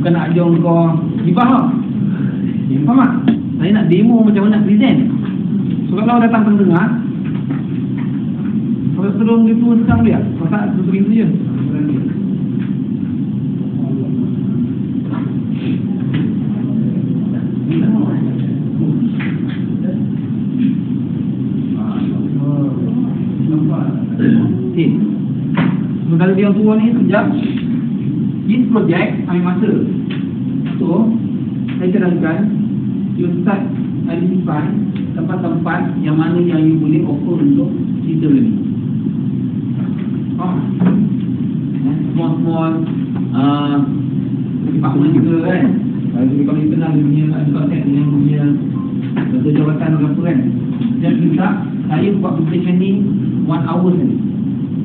bukan nak ajar kau gibah lah. Faham tak? Saya nak demo macam mana nak present. So kalau datang pendengar, kalau tolong dia turun sekarang dia, pasal tu begitu je. Okay. So kalau dia turun ni sekejap, this project ambil masa. So saya cadangkan you start identify tempat-tempat yang mana yang you boleh offer untuk digital learning. Small department kita kan. Kalau kita kenal dia punya konsep yang punya betul jawatan atau apa kan. Dan kita saya buat presentation ni 1 hour saja.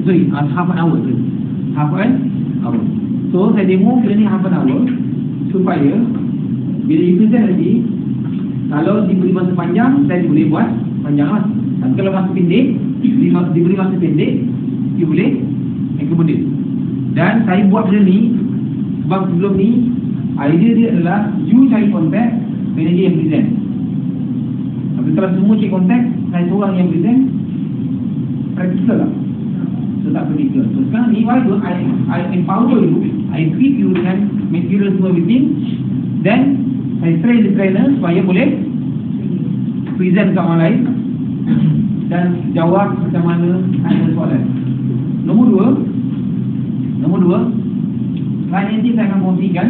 Sorry, half an hour saja. Half an hour. So saya demo kira ni half an hour supaya bila you present nanti, kalau diberi masa panjang, saya boleh buat panjang lah. Tapi kalau masa pendek, diberi masa pendek, you boleh accommodate. Dan saya buat benda ni sebab sebelum ni idea dia adalah you cari kontak, manager yang present. Tapi kalau semua cari kontak, saya seorang yang present, practical lah. So tak practical. So sekarang ni, why do I empower you, I equip you dengan material semua everything, then saya train the trainer supaya boleh present kat orang lain dan jawab macam mana ada soalan. Nombor dua, slide nanti saya akan kongsikan.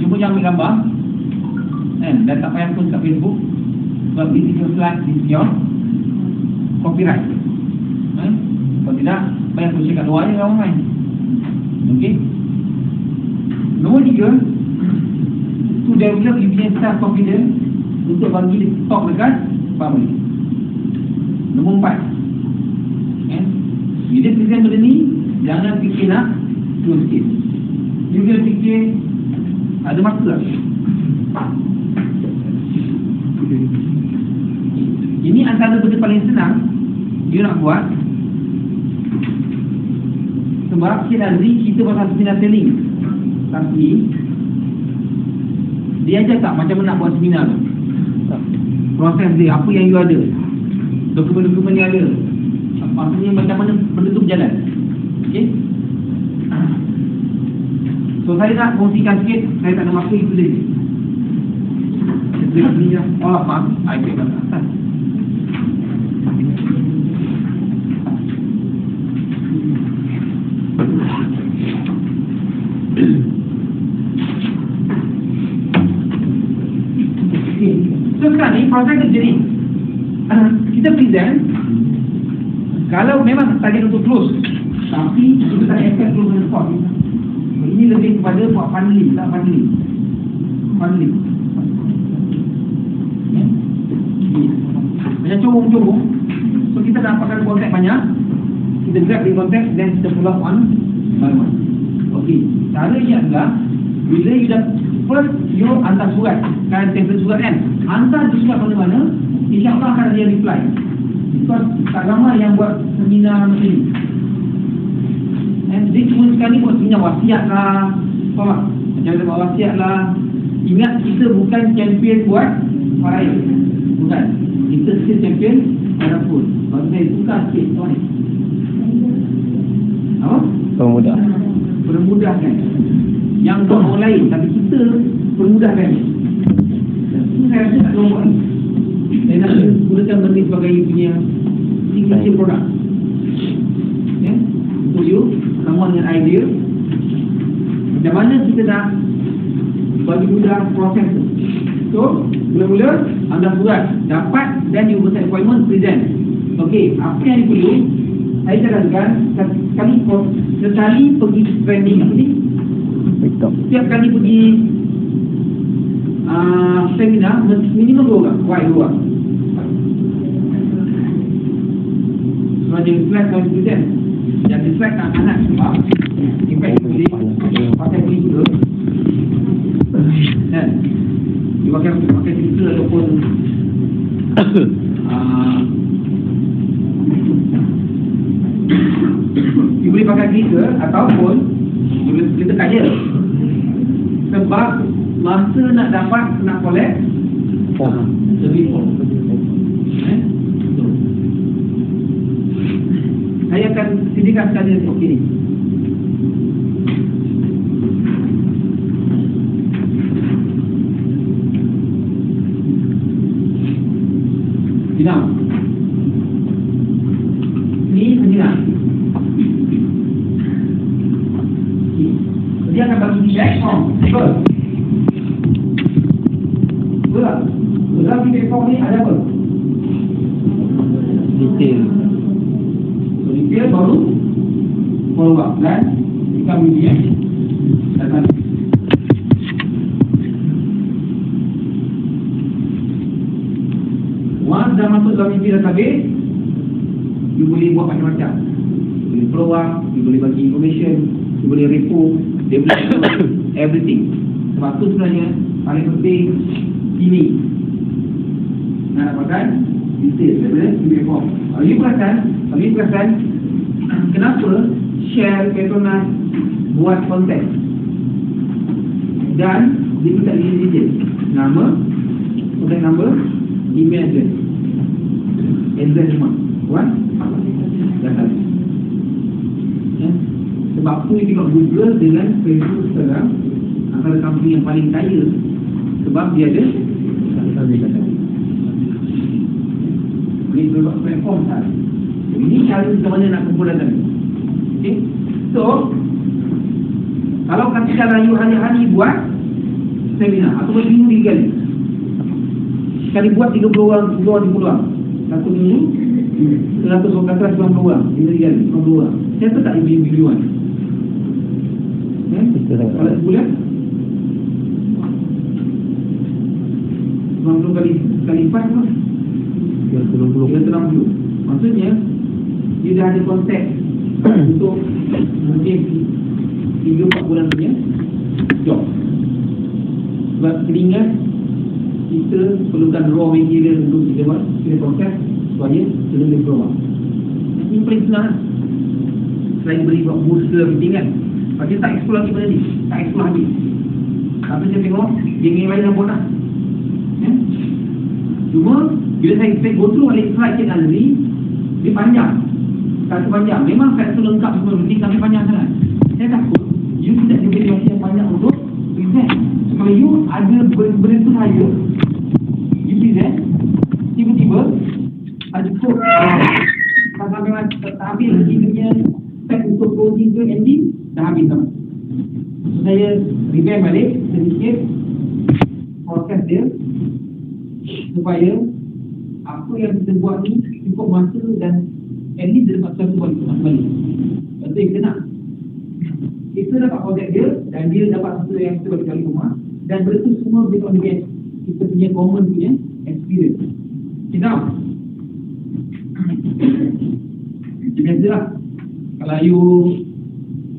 Cuma jangan ambil gambar dan tak payah post kat Facebook sebab this is your slide, this is your copyright. Kalau tidak, payah post kat luar je orang main. Okay. Nombor 3, to develop you punya self confidence untuk bagi talk dekat public. Nombor 4, bila present benda ni, jangan fikir nak close sikit. You kena fikir ada masa tak? Ini antara benda paling senang you nak buat. Sebab sikit hari kita pasal seminar selling, tapi dia ajar tak macam mana nak buat seminar tu? Proses dia, apa yang you ada, dokumen-dokumen yang ada, maksudnya macam mana benda tu berjalan. Okay. So saya nak kongsikan sikit. Saya tak ada masa itu je. Saya sini je. Oh maaf, iPad kat atas. So sekarang ni proses kerja ni, kita present. Kalau memang target untuk close, tapi kita tak expect close on the spot. Ini lebih kepada buat funneling, tak funneling. Macam corong-corong. So kita dapatkan kontak banyak, kita grab di kontak, dan kita pull up on one. Okey, cara dia adalah bila you dah first, you hantar surat, kan template surat kan, hantar surat mana-mana, insyaAllah akan ada reply. Because tak ramai yang buat seminar macam ni. Dia cuma sekali buat seminar wasiat lah, faham tak? Macam mana buat wasiat lah. Ingat kita bukan champion buat raya, bukan. Kita still champion walaupun. Kalau saya tukar sikit macam ni, apa? Permudahkan yang buat orang lain, tapi kita permudahkan. Itu saya rasa tak boleh buat. Saya nak gunakan benda sebagai punya signature product. Untuk you, sama dengan idea macam mana kita nak bagi mudah proses tu. So, mula-mula anda surat dapat, dan you set appointment, present. Okey, apa yang perlu saya cadangkan sekali pergi training apa ni? Setiap kali pergi seminar minimum 2 orang, dua. Sebab dia slide kalau present, yang di slide tak kanan sebab impact boleh pakai filter kan, dia pakai filter ataupun dia boleh pakai filter ataupun dia boleh tekan je. Sebab masa nak collect lebih form. Saya akan sediakan saja untuk ini. Senang. Ini senang. Dia akan bagi check form. Betul. Betul. Dalam check form ni ada apa? Detail. Detail baru follow up dan kita media data. Once dah masuk dalam media database, you boleh buat macam-macam. You boleh follow up, you boleh bagi information, you boleh repo, dia boleh everything. Sebab tu sebenarnya paling penting ini nak dapatkan detail daripada email form. Kalau you perasan kenapa share Petronas buat konten dan dia minta detail nama, contact number, email address semua buat data. Sebab tu you tengok Google dengan Facebook sekarang antara company yang paling kaya sebab dia ada data. Ini berbuat platform sahaja. Ini cara macam mana nak kumpul data. Okay. So kalau katakanlah you hari-hari buat seminar atau berminggu 3 kali, sekali buat 30 orang, 30 orang, satu minggu 190 orang, 3 kali 50 orang. Saya tak video-videoan. Kalau sebulan 90 kali 4 tu 360. Maksudnya dia dah ada konsep untuk mungkin 3-4 bulan punya job. Sebab kita ingat kita perlukan raw material untuk kita buat, kita proses supaya kita boleh keluar. Ini paling senang. Selain beri buat booster meeting kan, kita tak explore lagi benda ni, tak explore lagi. Tapi saya tengok geng yang lain dah pun nak. Cuma bila saya go through balik slide Cik Nazri, dia panjang. Tak sepanjang. Memang slide tu lengkap semua meeting tapi panjang sangat. Saya takut you tidak diberi waktu yang panjang untuk present. So, kalau you ada benda tu saja, you present, tiba-tiba tak cukup tak habis lagi punya spek untuk closing ke ending, dah habis sama. So, saya revamp balik sedikit proses dia supaya apa yang kita buat ni cukup masa dan at least dia dapat sesuatu balik. Betul kita nak kita dapat projek dia dan dia dapat sesuatu yang kita balik kali rumah dan benda tu semua based on the kita punya common punya experience. Kita biasalah kalau you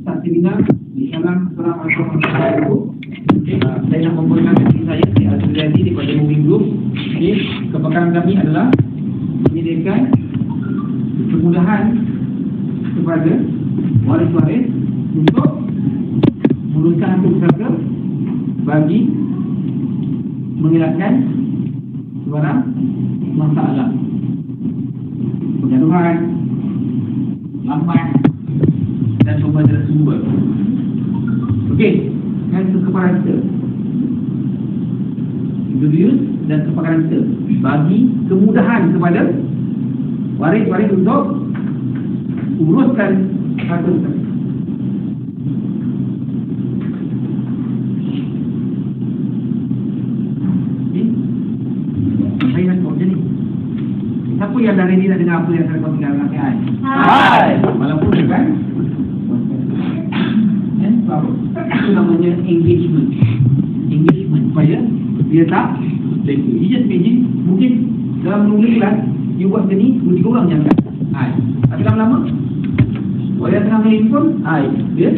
start seminar di dalam seorang masyarakat itu, saya nak memperkenalkan diri saya Azriyadi daripada Moving Group. Okay. Kepakaran kami adalah menyediakan kemudahan kepada waris-waris untuk menguruskan harta pusaka bagi mengelakkan sebarang masalah pengaduan, lambat dan pembelajaran sumber. Okey, dan kepakaran kita introduce dan kepakaran kita bagi kemudahan kepada waris-waris untuk uruskan harta pusaka. Saya nak buat macam ni. Siapa yang dah ready nak dengar apa yang saya kongsikan dengan saya? Hai! Walaupun bukan itu namanya engagement. Engagement supaya dia tak leka. You just imagine, mungkin dalam menulis kelas you buat macam ni, 2-3 orang je angkat. Hai. Tapi lama-lama orang yang tengah main handphone, hai, dia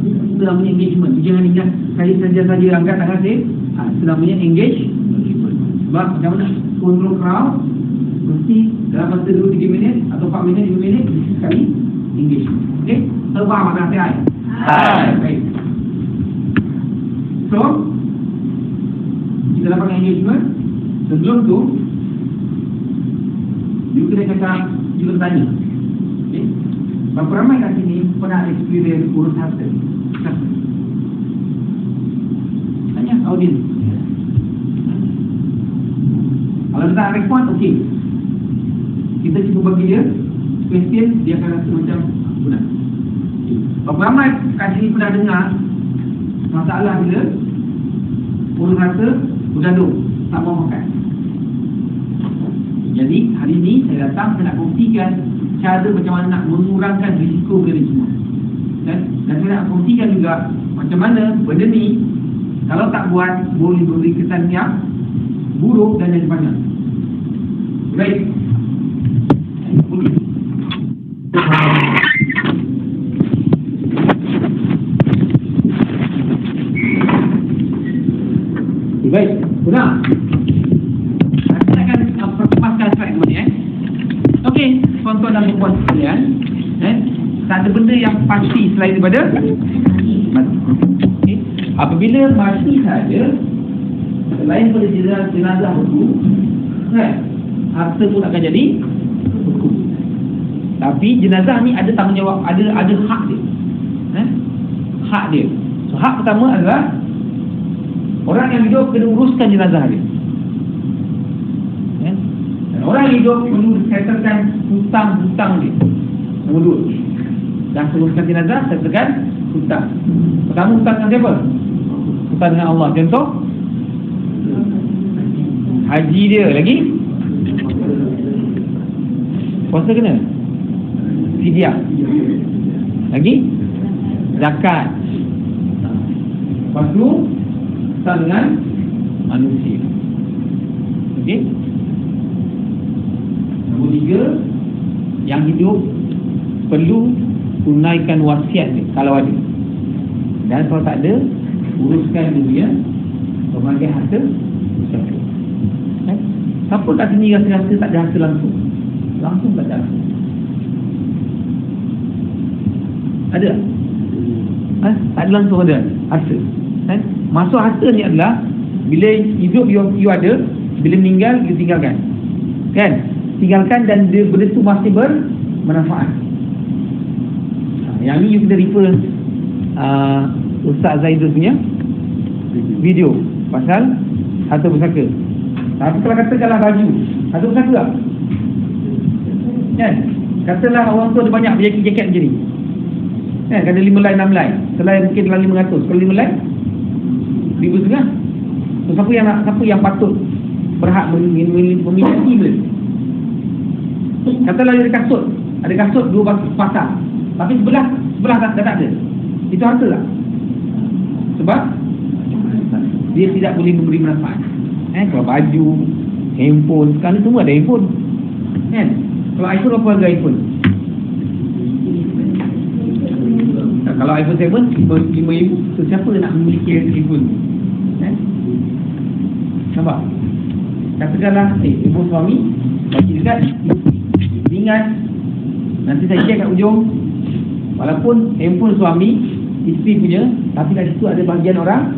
itu namanya engagement. Jangan ingat saya saja angkat tangan saya. Itu namanya engagement. Sebab macam mana control crowd, mesti dalam masa 2-3 minit atau 4 minit, 5 minit sekali engagement. Okey? Terfaham makna saya? Hai. Baik. So kita dapat engagement. Sebelum tu you kena cakap, you kena tanya, okay? Berapa ramai kat sini pernah experience urus harta? Tanya audience. Kalau dia tak respon, okey, kita cuba bagi dia question, dia akan rasa macam benar. Berapa ramai kat sini pernah dengar masalah bila urus harta bergaduh, tak mau makan? Jadi hari ini saya datang, saya nak kongsikan cara macam mana nak mengurangkan risiko benda ni semua. Dan saya nak kongsikan juga macam mana benda ni kalau tak buat boleh beri kesan yang buruk dan yang banyak. Baik. Baik, benar. Saya akan perkepaskan slide dulu ni. Okey, tuan-tuan dan puan sekalian, tak ada benda yang pasti selain daripada mati. Okay. Apabila mati saja, selain daripada jenazah beku, harta pun akan jadi beku. Tapi jenazah ni ada tanggungjawab, ada hak dia. Hak dia. So hak pertama adalah orang yang hidup kena uruskan jenazah dia. Dan orang yang hidup perlu settlekan hutang-hutang dia. Nombor 2, dah uruskan jenazah, settlekan hutang. Pertama, hutang dengan siapa? Hutang dengan Allah. Contoh, haji dia lagi, puasa kena, fidyah lagi, zakat. Lepas tu hutang dengan manusia. Okey. Nombor 3, yang hidup perlu tunaikan wasiat dia kalau ada. Dan kalau tak ada, uruskan dunia berbagai harta usaha. Siapa kat sini rasa tak ada harta langsung? Langsung tak ada harta. Ada? Tak ada langsung ada harta. Maksud harta ni adalah bila hidup you ada, bila meninggal you tinggalkan. Kan? Tinggalkan dan dia, benda tu masih bermanfaat. Yang ni you kena refer Ustaz Zaidul punya video pasal harta pusaka. Tapi kalau katakanlah baju, harta pusaka tak? Kan? Katalah orang tu ada banyak jaket macam ni. Kan? Ada 5 line 6 line. Selain mungkin dalam 500. Kalau 5 line 1,500. So siapa yang patut berhak memiliki benda? Katalah ada kasut 2 pasang, tapi sebelah dah tak ada. Itu harta tak? Sebab dia tidak boleh memberi manfaat. Kalau baju, handphone, sekarang semua ada handphone. Kan? Kalau iPhone, berapa harga iPhone? Kalau iPhone 7 RM5,000. So siapa nak memiliki handphone? Nampak? Katakanlah ibu suami bagi dekat, ingat nanti saya check kat ujung, walaupun handphone suami isteri punya, tapi kat situ ada bahagian orang.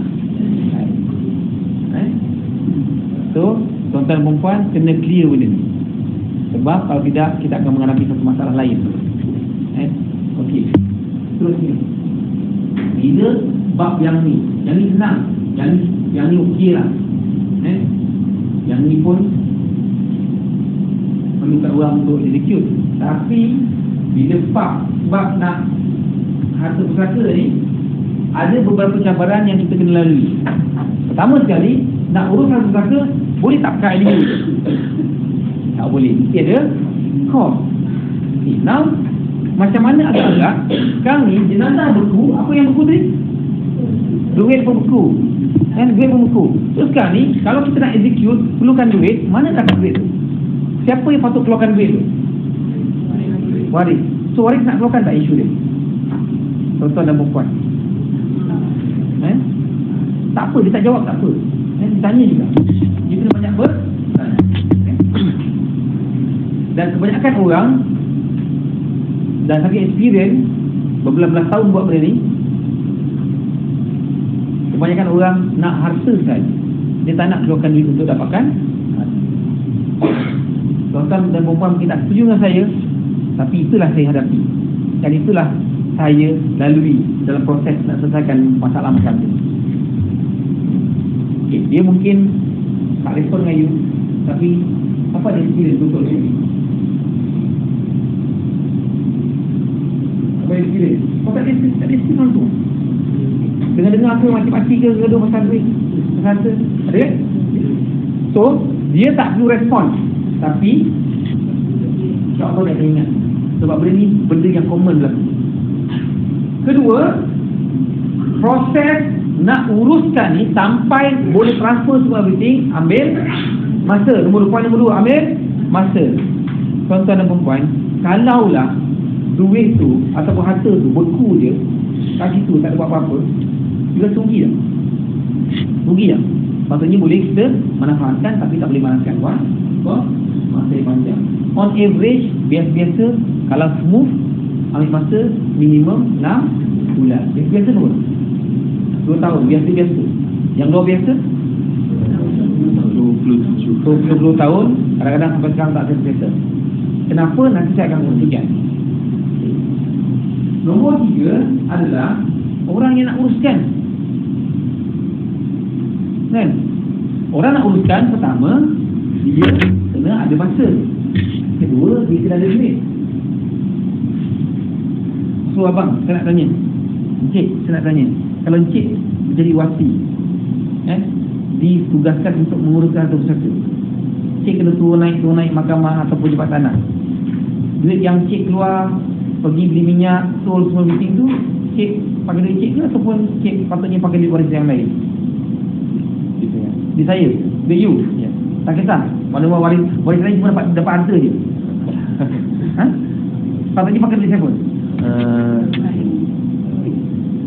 So tuan-tuan dan perempuan kena clear benda ni. Sebab kalau tidak, kita akan menghadapi satu masalah lain. Okey. Terus ni. Bila bab yang ni senang, yang ni okey lah. Yang ni pun perlukan orang untuk execute. Tapi bila bab nak harta pusaka ni, ada beberapa cabaran yang kita kena lalui. Pertama sekali, nak urus harta pusaka, boleh tak pakai ini? Tak boleh. Mesti ada cost. Okay, now macam mana agak-agak sekarang ni jenazah beku, apa yang beku tadi? Duit pun beku. Duit pun beku. So sekarang ni, kalau kita nak execute, perlukan duit, mana dapat duit tu? Siapa yang patut keluarkan duit tu? Waris. So waris nak keluarkan tak isu dia? Tuan-tuan dan perempuan. Tak apa, dia tak jawab, tak apa. Ditanya juga. Dia kena banyak dan kebanyakan orang dan saking experience berbelas-belas tahun buat benda ni, Kebanyakan orang nak harta saja. Dia tak nak keluarkan duit untuk dapatkan harta. Tuan-tuan dan perempuan mungkin tak setuju dengan saya, tapi itulah saya hadapi. Dan itulah saya lalui dalam proses nak selesaikan masalah macam tu. Okay, dia mungkin tak respon dengan you, tapi apa dia experience untuk you? Apa dia experience? Kau tak ada experience tu. Dengar-dengar apa mati-mati ke gaduh pasal duit, pasal harta. Ada kan? So, dia tak perlu respon, tapi tak apa nak ingat. Sebab benda ni benda yang common berlaku. Kedua, proses nak uruskan ni sampai boleh transfer semua everything, ambil masa. Poin nombor 2, ambil masa. Tuan-tuan dan perempuan, kalaulah duit tu ataupun harta tu beku je kat situ, tak ada buat apa-apa, kita rugi tak? Rugi tak? Maksudnya boleh kita manfaatkan, tapi tak boleh manfaatkan masa yang panjang. On average, biasa-biasa kalau smooth, ambil masa minimum 6 bulan. Biasa berapa? 2 tahun, biasa-biasa. Yang luar biasa 20 tahun, kadang-kadang sampai sekarang tak settle. Kenapa? Nanti saya akan kongsikan. Nombor 3 adalah orang yang nak uruskan. Kan? Orang nak uruskan, pertama dia kena ada masa, kedua dia kena ada duit. So abang, saya nak tanya, encik, saya nak tanya, kalau encik menjadi wasi, ditugaskan untuk menguruskan harta pusaka, encik kena turun naik mahkamah ataupun jebak tanah, duit yang encik keluar pergi beli minyak, tol semua meeting tu, encik pakai duit encik ke ataupun encik patutnya pakai duit waris yang lain? Di saya, di you, tak kisah. Mana waris lain cuma dapat harta je. Patutnya pakai duit siapa?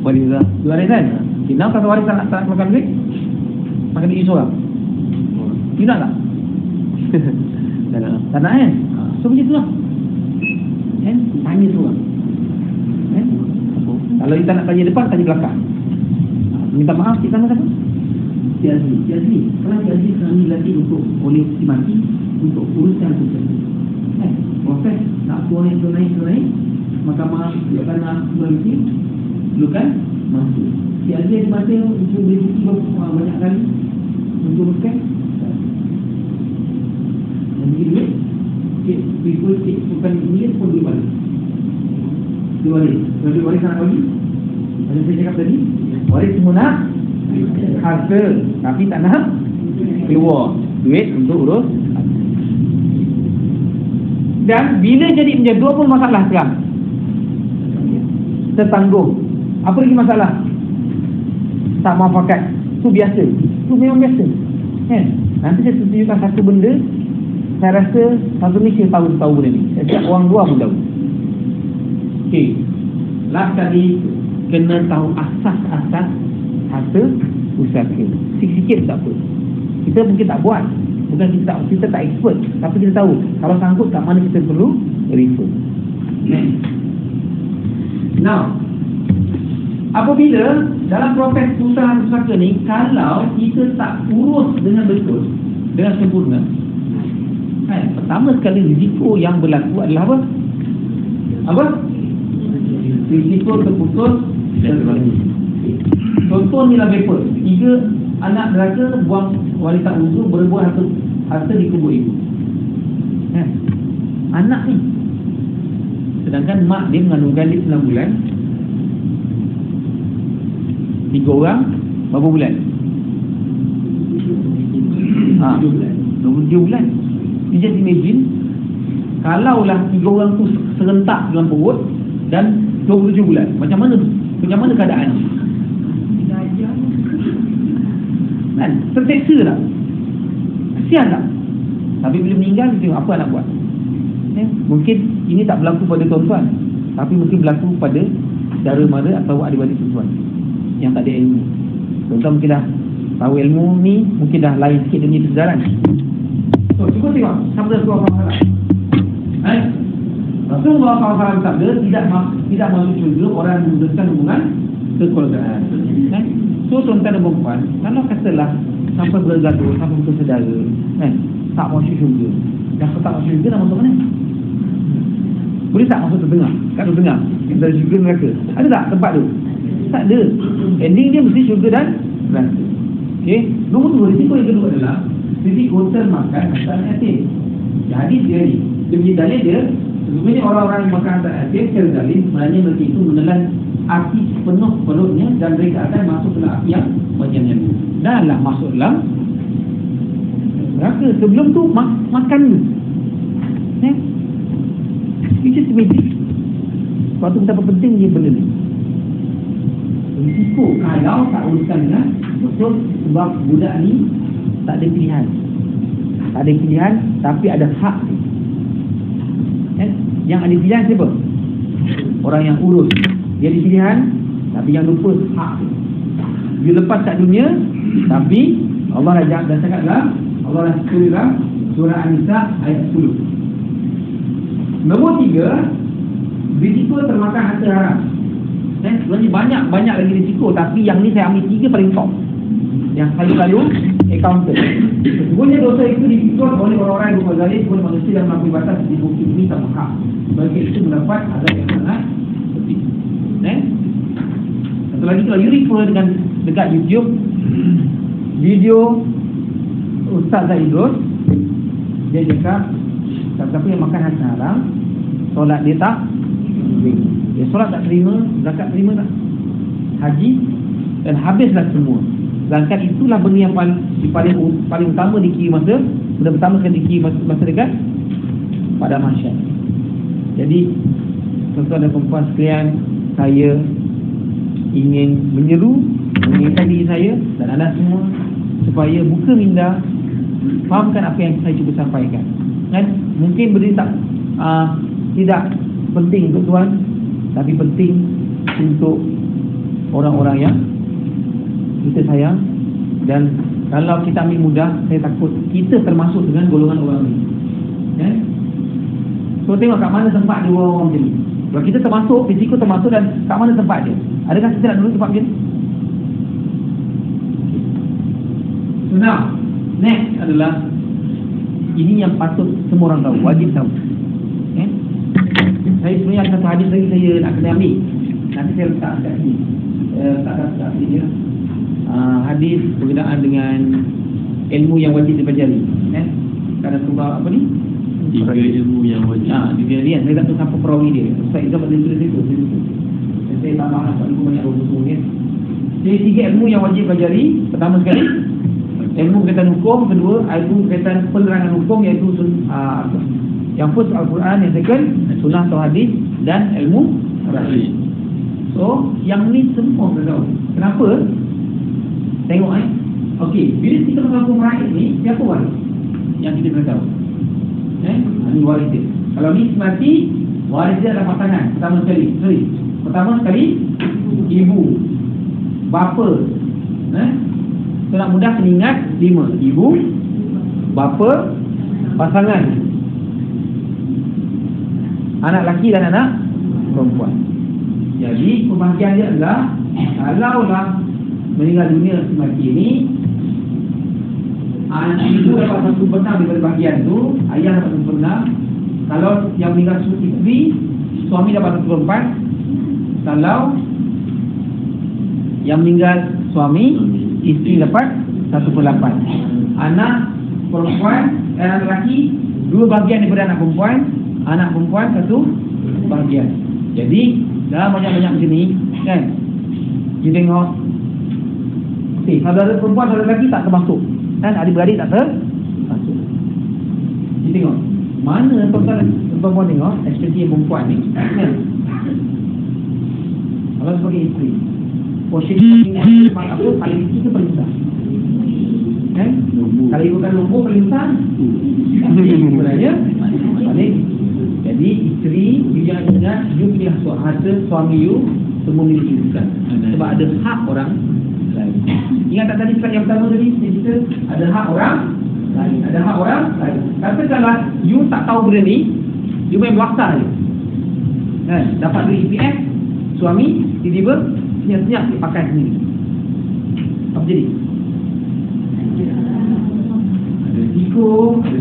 Warisan. Warisan. Kenapa kalau waris tak keluarkan duit? Pakai duit seorang. You nak tak? Tak nak kan? So macam tu lah. Tanya seorang. Kalau kita nak tanya depan, tanya belakang. Minta maaf, kita nama siapa? Cik Azli. Kalau Cik Azli kami latih untuk oleh si mati untuk uruskan sesuatu. Proses nak naik, mahkamah, tanah, berhenti, perlukan masa. Cik Azli ada masa untuk berhenti banyak kali untuk uruskan. Dan begini, cik bukan ini pun dua balik. Kalau dua balik nak bagi, macam saya cakap tadi, waris semua nak harta, tapi tak nak keluar duit untuk urus. Dan bila jadi menjadi dua pun masalah sekarang, tertangguh. Apa lagi masalah? Tak muafakat. Itu biasa. Itu memang biasa. Nanti saya tunjukkan satu benda. Saya rasa satu Malaysia tahu benda ni. Saya cakap orang luar pun tahu. Okey. Last kali kena tahu asas-asas harta pusaka. Sikit-sikit tak apa. Kita mungkin tak buat. Bukan kita tak expert, tapi kita tahu kalau sangkut kat mana kita perlu refer. Now, apabila dalam proses usaha pusaka ni, kalau kita tak urus dengan betul, dengan sempurna, pertama sekali risiko yang berlaku adalah apa? Apa? Risiko terputus. Contoh ni lah vapor. 3 anak neraka buang wanita uzur, berbuat harta di kubur ibu. Anak ni, sedangkan mak dia mengandungkan dia 9 bulan. 3 orang berapa bulan? 27 bulan. You just imagine, kalaulah 3 orang tu serentak dalam perut dan 27 bulan, macam mana keadaan? Kan? Terseksa tak? Kesian tak? Tapi bila meninggal, kita tengok apa nak buat. Mungkin ini tak berlaku pada tuan-tuan, tapi mungkin berlaku pada saudara mara atau adik-adik tuan-tuan yang tak ada ilmu. Tuan-tuan mungkin dah tahu ilmu ni, mungkin dah lain sikit dunia kesedaran. So, cuba tengok sabda Rasulullah SAW. Rasulullah SAW sabda, tidak masuk syurga orang yang memutuskan hubungan kekeluargaan. So tuan-tuan dan perempuan, kalau katalah sampai bergaduh, sampai betul saudara, kan, tak masuk syurga. Yang tak masuk syurga nak masuk mana? Boleh tak masuk terdengar? Kat terdengar dari syurga neraka. Ada tak tempat tu? Tak ada. Ending dia mesti syurga dan neraka. Okey. Nombor 2, risiko yang kedua adalah risiko termakan harta yatim. Jadi dia ni, dia punya dalil dia, sesungguhnya orang-orang yang makan harta yatim secara dalil sebenarnya mereka itu menelan api penuh perutnya dan mereka akan masuk ke dalam api yang wajibnya. Danlah masuk dalam neraka. Sebelum tu makan ni. It's just magic. Sebab tu betapa pentingnya benda ni. Risiko kalau tak uruskan dengan betul, sebab budak ni tak ada pilihan. Tak ada pilihan, tapi ada hak. Yang ada pilihan siapa? Orang yang urus. Dia ada pilihan, tapi yang lupa hak. Dia lepas kat dunia, tapi Allah dah cakap dalam, Allah dah tulis dalam surah An-Nisa ayat 10. Nombor 3, risiko termakan harta haram. Sebenarnya banyak lagi risiko, tapi yang ni saya ambil 3 paling top, yang selalu accounted. Sesungguhnya dosa itu dipikul oleh orang-orang yang berzalim kepada manusia yang melampaui batas di bukti ini tanpa hak. Bagi itu mendapat azab yang sangat pedih. Satu lagi, kalau you refer dengan dekat YouTube video Ustaz Zaidus, dia cakap siapa yang makan harta haram, solat dia tak terima. Dia solat tak terima, zakat terima tak, haji, dan habislah semua. Sedangkan itulah benda yang paling utama di kiri masa, benda pertama sekali di kiri masa dekat pada mahsyar. Jadi tuan-tuan dan perempuan sekalian, saya ingin mengingatkan diri saya dan anda semua supaya buka minda, fahamkan apa yang saya cuba sampaikan. Kan mungkin benda tak tidak penting untuk tuan, tapi penting untuk orang-orang yang kita sayang. Dan kalau kita ambil mudah, saya takut kita termasuk dengan golongan orang ni. So tengok kat mana tempat dia orang macam ni. Kalau kita termasuk, risiko termasuk, dan kat mana tempat dia. Adakah kita nak duduk tempat macam ni? So now, next adalah, ini yang patut semua orang tahu, wajib tahu. Saya sebenarnya ada satu hadis lagi saya nak kena ambil. Nanti saya letak kat sini. Letak sini je. Hadis berkenaan dengan ilmu yang wajib dipelajari. Karena sebab apa ni? 3 ilmu yang wajib. Dia kan. Saya tak tahu siapa perawi dia. Ustaz Izzah boleh tulis itu. Saya tambah lah, sebab banyak rumus ni. Jadi 3 ilmu yang wajib pelajari. Pertama sekali, ilmu berkaitan hukum. Kedua, ilmu berkaitan penerangan hukum, iaitu yang first Al-Quran, yang second sunnah atau hadis, dan ilmu hadis. So yang ni semua kita tahu. Kenapa? Tengok okey, bila kita mengaku meraih ni, siapa waris? Yang kita kena tahu. Ini waris dia. Kalau ni mati, waris dia adalah pasangan. Pertama sekali ibu, bapa. So nak mudah kena ingat 5. Ibu, bapa, pasangan, anak lelaki dan anak perempuan. Jadi pembahagian dia adalah, kalaulah meninggal dunia semati ini, anak ibu dapat 1/6 daripada bahagian tu, ayah dapat 1/6. Kalau yang meninggal isteri, suami dapat 1/4. Kalau yang meninggal suami, isteri dapat 1/8. Anak perempuan dan anak lelaki 2 bahagian daripada anak perempuan. Anak perempuan 1 bahagian. Jadi dalam banyak-banyak macam ni kan, kita tengok, okey, saudara perempuan, saudara lelaki tak termasuk, dan adik-beradik tak termasuk. Kita tengok mana tuan-tuan perempuan tengok, especially yang perempuan ni kan? Kalau sebagai isteri, porsi apa paling kecil ke paling besar? Kan? Kalau ibu kan nombor paling besar, sebenarnya paling. Jadi isteri, you jangan ingat you pilih harta suami you semua milik you, bukan. Sebab ada hak orang lain. Ingat tak tadi slide yang pertama tadi, kita ada hak orang lain, ada hak orang lain. Katakanlah you tak tahu benda ni, you main belakang je kan, dapat duit EPF, suami tiba-tiba senyap-senyap dia pakai sendiri. Apa jadi? Ada risiko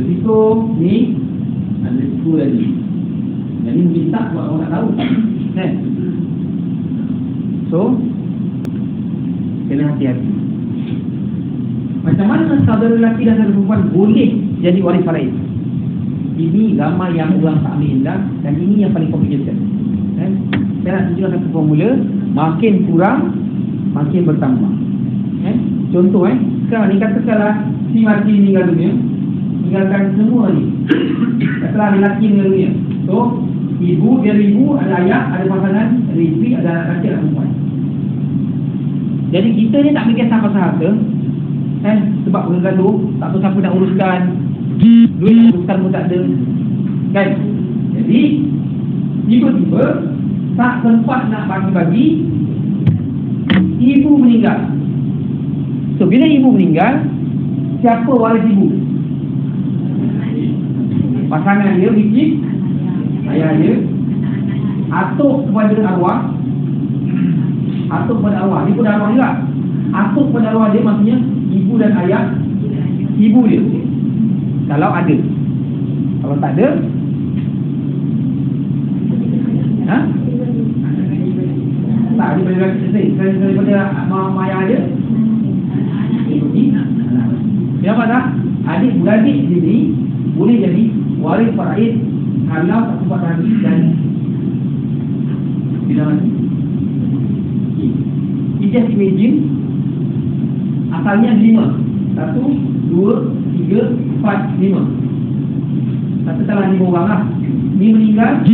ni, ada risiko lagi. Jadi minta buat orang tak tahu kan? So kena hati-hati. Macam mana saudara lelaki dan saudara perempuan boleh jadi waris faraid? Ini ramai yang orang tak ambil indah, dan ini yang paling complicated kan? Saya nak tunjukkan satu formula. Makin kurang, makin bertambah kan? Contoh sekarang ni katakanlah si mati meninggal dunia, tinggalkan semua ni. Katakanlah lelaki meninggal dunia. So ibu, dia ibu, ada ayah, ada pasangan, ada isteri, ada lelaki, ada perempuan. Jadi kita ni tak mikir pasal harta kan? Sebab orang gaduh, tak tahu siapa nak uruskan, duit nak uruskan pun tak ada kan? Jadi tiba-tiba tak sempat nak bagi-bagi, ibu meninggal. So bila ibu meninggal, siapa waris ibu? Pasangan dia, which ayah dia. Atuk kepada arwah. Atuk kepada arwah, dia pun arwah juga. Atuk kepada arwah dia maksudnya ibu dan ayah ibu dia, kalau ada. Kalau tak ada, tak, daripada mak ayah dia. Siapa tak? Adik-beradik sini boleh jadi waris faraid kalau tak sempat lagi dan bila mati. Just imagine, asalnya 5. 1, 2, 3, 4, 5. Katakanlah 5 orang lah. Ni meninggal,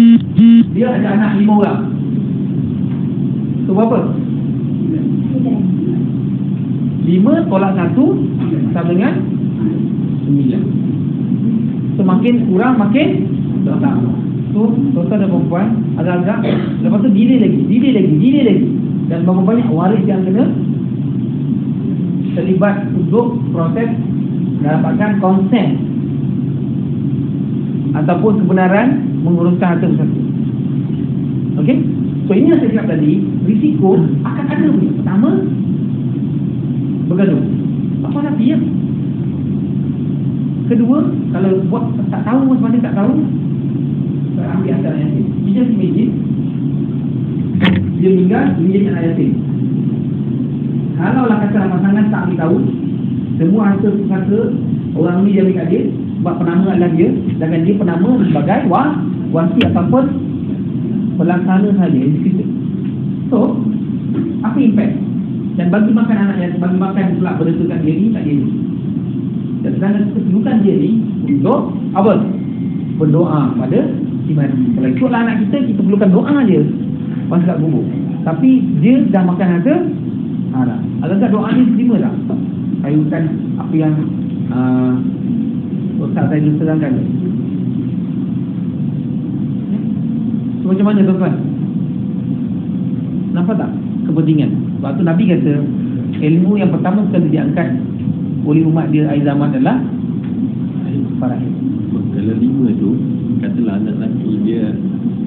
dia ada anak 5 orang. So berapa? 5 tolak 1 sama dengan 9. So makin kurang makin bertambah. So total ada perempuan agak-agak. Lepas tu delay lagi. Dan berapa banyak waris yang kena terlibat untuk proses mendapatkan konsen ataupun kebenaran menguruskan harta bersatu. Okey? So ini yang saya cakap tadi, risiko akan ada punya. Pertama, bergaduh. Apa nanti ya? Kedua, kalau buat tak tahu macam mana tak tahu, saya ambil asal yatim. Dia imagine dia meninggal, dia jadi anak yatim. Kalau lah kata pasangan tak beritahu, semua harta pusaka orang ni dia ambil kat dia, sebab penama adalah dia, sedangkan dia penama sebagai wasi ataupun pelaksana saja, executor. So apa impact? Dan bagi makan anak yang bagi makan pula benda kat dia ni, tak dia ni. Dan sedangkan kedudukan dia ni untuk apa? Berdoa pada si mati. Kalau ikutlah anak kita perlukan doa dia masa kat kubur. Tapi dia dah makan harta haram. Adakah doa ni terima tak? Saya bukan apa yang Ustaz saya terangkan. So, macam mana tuan-tuan? Nampak tak kepentingan? Sebab tu Nabi kata ilmu yang pertama sekali diangkat oleh umat dia akhir zaman adalah faraid. Kalau 5 tu, katalah anak lelaki dia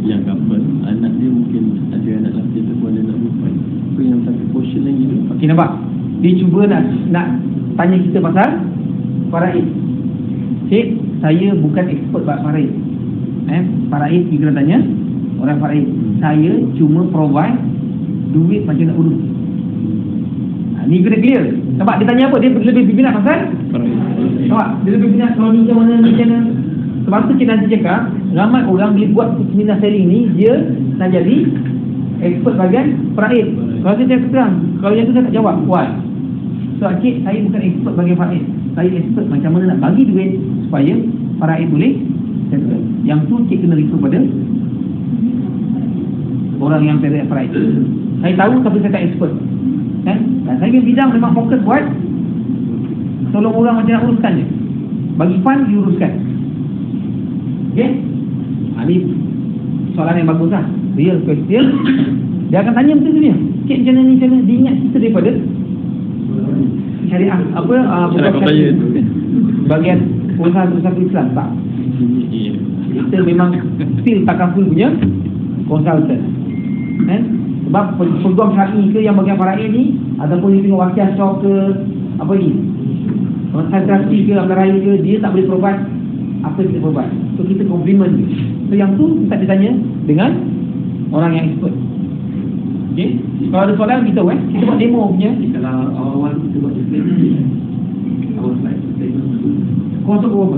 yang couple, anak dia mungkin ada anak lelaki ataupun ada anak perempuan. So yang satu portion lagi tu. Okey, nampak? Dia cuba nak tanya kita pasal faraid. Cik, saya bukan expert buat faraid. Faraid kita kena tanya orang faraid. Saya cuma provide duit macam nak urus. Ni kena clear. Nampak dia tanya apa? Dia lebih minat pasal faraid. Nampak? Dia lebih minat kalau ni macam mana. Sebab tu kita nanti cakap, ramai orang bila buat seminar selling ni, dia nak jadi expert bahagian faraid. Kalau saya cakap terang, kalau yang tu saya tak jawab. Why? So cik, saya bukan expert bahagian faraid. Saya expert macam mana nak bagi duit supaya faraid boleh settle. Yang tu cik kena risau pada orang yang faraid. Saya tahu tapi saya tak expert kan? Dan saya punya bidang memang fokus buat tolong orang macam nak uruskan je. Bagi fund, diuruskan. Okay? Ini soalan yang bagus lah. Real question. Dia akan tanya betul dia. Cik macam mana ni, macam mana? Dia ingat kita daripada syariah bagian usaha Islam. Tak. Kita memang still takaful punya consultant. Sebab peguam syar'i ke yang bagian faraid ni ataupun dia tengok wakiah syok ke apa ni, konsentrasi ke ambil ke, dia tak boleh provide apa yang kita provide. So kita compliment dia. So yang tu kita ditanya dengan orang yang expert. Okay. Kalau ada soalan kita kita buat demo punya. Kalau awal-awal kita buat disclaimer, awal slide disclaimer Kau masuk ke apa?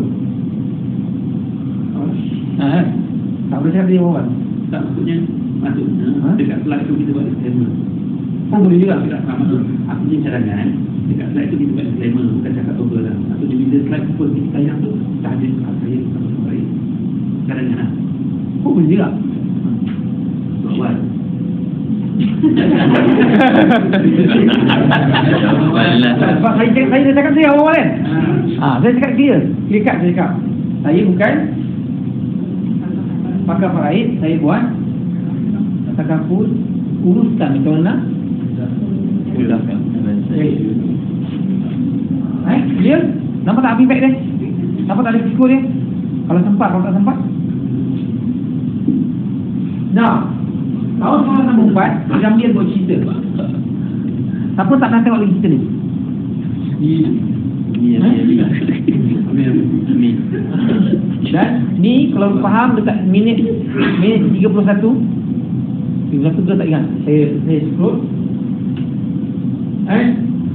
Tak boleh cakap demo kan? tak maksudnya maksudnya dekat slide tu kita buat disclaimer. Oh boleh juga. Tak maksud aku punya cadangan dekat slide tu kita buat disclaimer, bukan cakap over lah. Maksudnya bila slide tu pun kita tayang tu tak ada saya sama baik cadangan lah. Oh boleh juga. Awal Sebab saya dah cakap saya awal kan? Saya cakap clear cut saya cakap. Saya bukan pakar faraid, saya buat takaful, uruskan macam mana Mudahkan clear? Nampak tak feedback dia? Nampak tak ada risiko dia? Kalau sempat, kalau tak sempat. Nah, tahun 1964 Ramil buat cerita. Siapa tak nak tengok lagi cerita ni? Ni Dan ni kalau faham dekat minit 31 tu tak ingat. Saya scroll.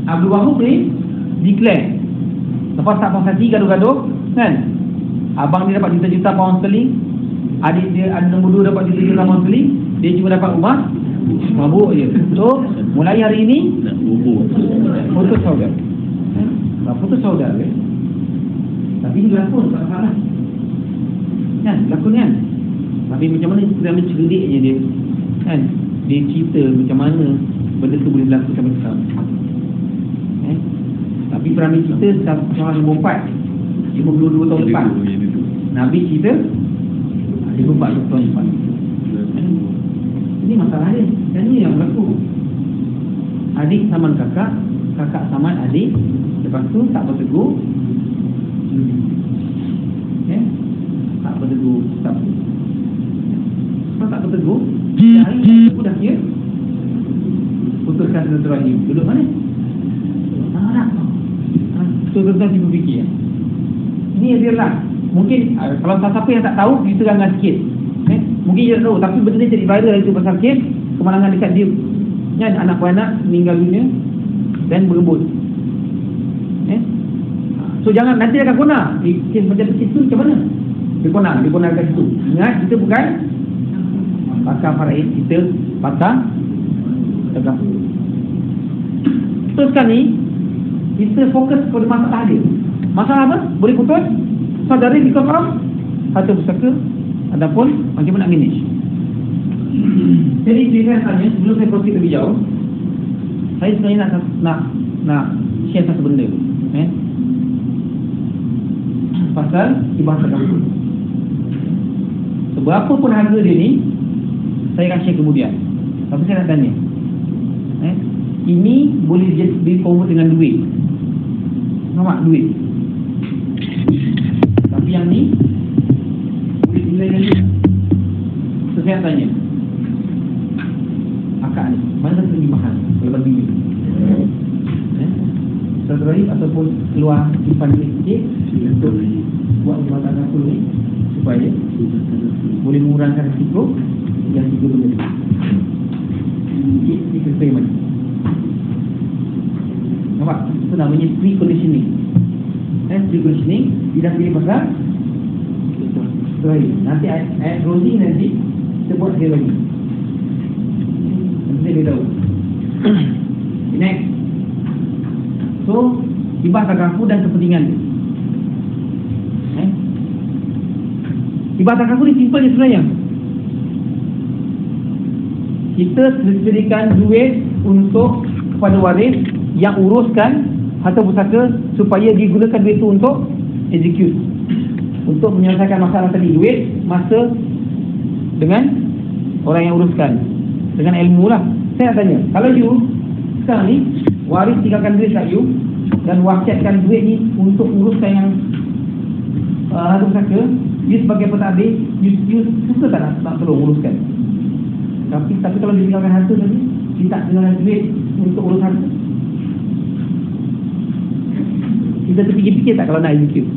Abdul Wahab ni declare lepas tak puas hati gaduh-gaduh kan, abang dia dapat juta-juta pound sterling, adik dia nombor 2 dapat juta-juta pound sterling, dia cuma dapat rumah mabuk je. So mulai hari ini nak bubur putus saudara. Putus saudara tapi dia berlakon tak salah kan, berlakon kan. Tapi macam mana kerana cerdiknya dia kan, dia cerita macam mana benda tu boleh berlaku sampai sekarang. Tapi Nabi cerita tahun nombor 4 52 tahun lepas. Nabi cerita 54 tahun lepas. Ini masalah dia. Dan ini yang berlaku. Adik saman kakak, kakak saman adik. Lepas tu tak bertegur. Tak bertegur. Kalau tak bertegur, hari aku dah kira putuskan silaturahim. Duduk mana? Tak. So tuan-tuan si berfikir. Ini dia lah. Mungkin kalau siapa yang tak tahu, kita terangkan sikit. Mungkin dia tak tahu, tapi benda ni jadi viral itu pasal kes kemalangan dekat dia. Kan anak beranak meninggal dunia dan berebut. So jangan nanti akan kona. Kes macam tu macam mana? Dia kona dekat situ. Ingat kita bukan pakar faraid, kita pakar tegak. Teruskan ni kita fokus kepada masalah dia. Masalah apa? Boleh putus saudara di kolam harta pusaka ataupun macam mana nak manage. Jadi saya tanya sebelum saya proceed lebih jauh, saya sebenarnya nak share satu benda pasal ibah takaful. Seberapa pun harga dia ni saya akan share kemudian. Tapi saya nak tanya, ini boleh di-convert dengan duit. Nampak duit. Tapi yang ni boleh dinilai dengan duit. So saya tanya, akak ni mana satu lebih mahal kalau bagi duit? Saudari ataupun keluar simpan duit sikit untuk buat perubatan takaful ni supaya boleh mengurangkan risiko yang tiga benda ni. Ini kita mana? Nampak? Itu namanya pre-conditioning. Pre-conditioning tidak pilih pasal nanti ayat closing nanti kita buat dia lagi. Nanti dia tahu. Next. So ibah takaful dan kepentingan dia. Ibah takaful ni simple je sebenarnya. Kita sediakan duit untuk kepada waris yang uruskan harta pusaka supaya digunakan duit itu untuk execute, untuk menyelesaikan masalah tadi. Duit, masa dengan orang yang uruskan dengan ilmu lah. Saya nak tanya, kalau you sekarang ni waris tinggalkan duit kat you dan wasiatkan duit ni untuk uruskan yang harta pusaka, you sebagai pentadbir, you suka tak nak tolong uruskan? Tapi kalau dia tinggalkan harta tadi, dia tak tinggalkan duit untuk urusan? Kita terfikir-fikir tak kalau nak execute?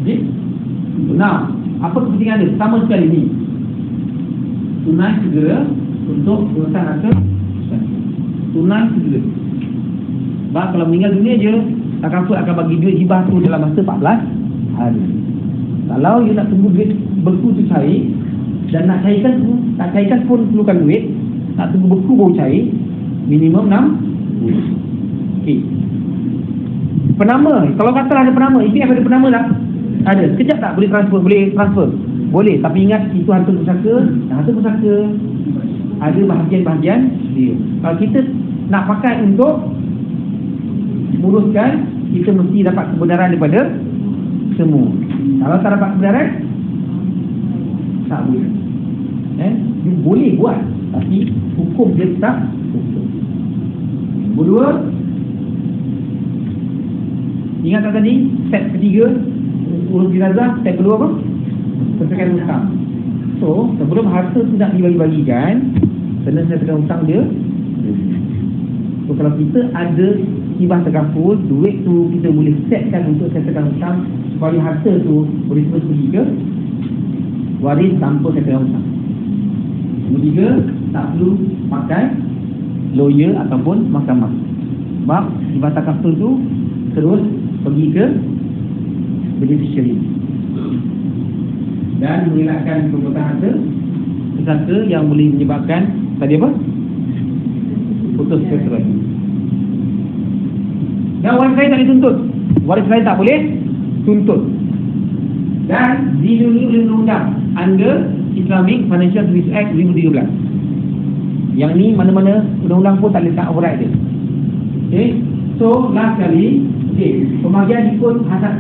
Okay. Nah, apa kepentingan dia? Sama sekali ni, tunai segera untuk urusan harta. Tunai segera. Sebab kalau meninggal dunia je, takaful akan bagi duit hibah tu dalam masa 14 hari. Kalau you nak tunggu duit beku tu cair, dan nak cairkan tu, tak cairkan pun perlukan duit, nak tunggu beku baru cair, minimum 6 bulan. Okey. Penama, kalau katalah ada penama, EPF ada penama tak? Ada. Sekejap tak boleh transfer? Boleh transfer. Boleh, tapi ingat itu harta pusaka. Harta pusaka ada bahagian-bahagian dia. Kalau kita nak pakai untuk menguruskan, kita mesti dapat kebenaran daripada semua. Kalau tak dapat kebenaran, tak boleh. Dia boleh buat, tapi hukum dia tak hukum. Kedua, ingat tak tadi step ketiga urus jenazah, step kedua apa? Selesaikan hutang. So sebelum harta tu nak dibagi-bagikan, kena selesaikan hutang dia. So kalau kita ada hibah takaful, duit tu kita boleh setkan untuk selesaikan hutang supaya harta tu boleh terus pergi ke waris tanpa selesaikan hutang. Nombor 3, tak perlu pakai lawyer ataupun mahkamah. Sebab hibah takaful tu terus pergi ke beneficiary dan mengelakkan perbuatan harta pusaka yang boleh menyebabkan tadi apa? Putus silaturahmi. Dan waris lain tak boleh tuntut. Waris lain tak boleh tuntut. Dan dilindungi oleh undang-undang under Islamic Financial Services Act 2013. Yang ni mana-mana undang-undang pun tak boleh tak override dia. Okay. So last kali, okay, pembagian ikut hasrat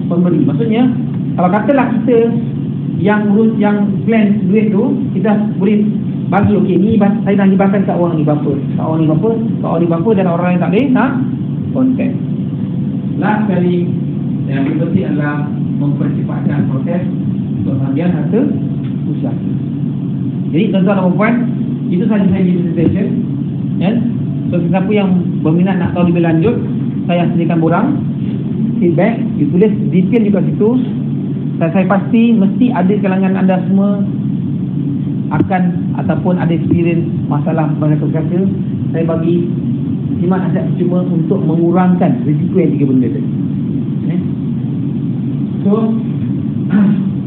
pemberi. Maksudnya kalau katalah kita yang urus, yang plan duit tu, kita boleh bagi, okey, ni saya nak hibahkan kat orang ni berapa, kat orang ni berapa, kat orang ni berapa, dan orang lain tak boleh nak kontak. Last kali yang penting adalah mempercepatkan proses untuk pembagian harta pusaka. Jadi tuan-tuan dan puan, itu sahaja saya presentation. Ya. So siapa yang berminat nak tahu lebih lanjut, saya sediakan borang feedback, you tulis detail juga situ. Saya pasti mesti ada kalangan anda semua akan ataupun ada experience masalah banyak pusaka. Saya bagi simak nasihat cuma untuk mengurangkan risiko yang 3 benda tadi. So